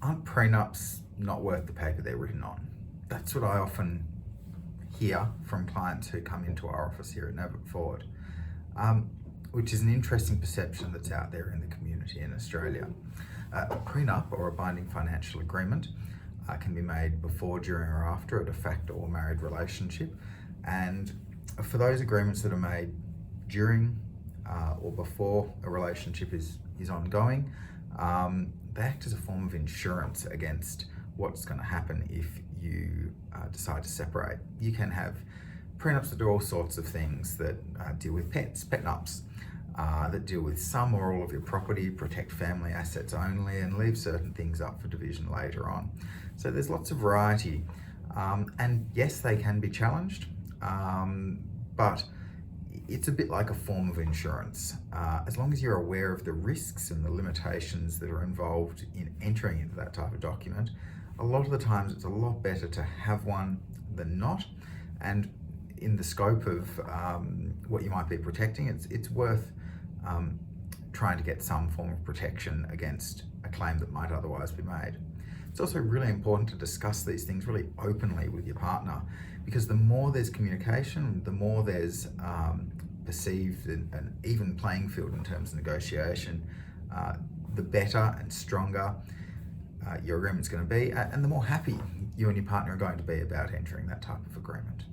Aren't prenups not worth the paper they're written on? That's what I often hear from clients who come into our office here at Navic Forward, which is an interesting perception that's out there in the community in Australia. A prenup, or a binding financial agreement, can be made before, during or after a de facto or married relationship. And for those agreements that are made during or before a relationship is ongoing, they act as a form of insurance against what's going to happen if you decide to separate. You can have prenups that do all sorts of things that deal with pets, pet nups, that deal with some or all of your property, protect family assets only, and leave certain things up for division later on. So there's lots of variety, and yes, they can be challenged, but it's a bit like a form of insurance. As long as you're aware of the risks and the limitations that are involved in entering into that type of document, a lot of the times it's a lot better to have one than not. And in the scope of what you might be protecting, it's worth trying to get some form of protection against a claim that might otherwise be made. It's also really important to discuss these things really openly with your partner, because the more there's communication, the more there's perceived an even playing field in terms of negotiation, the better and stronger your agreement's going to be, and the more happy you and your partner are going to be about entering that type of agreement.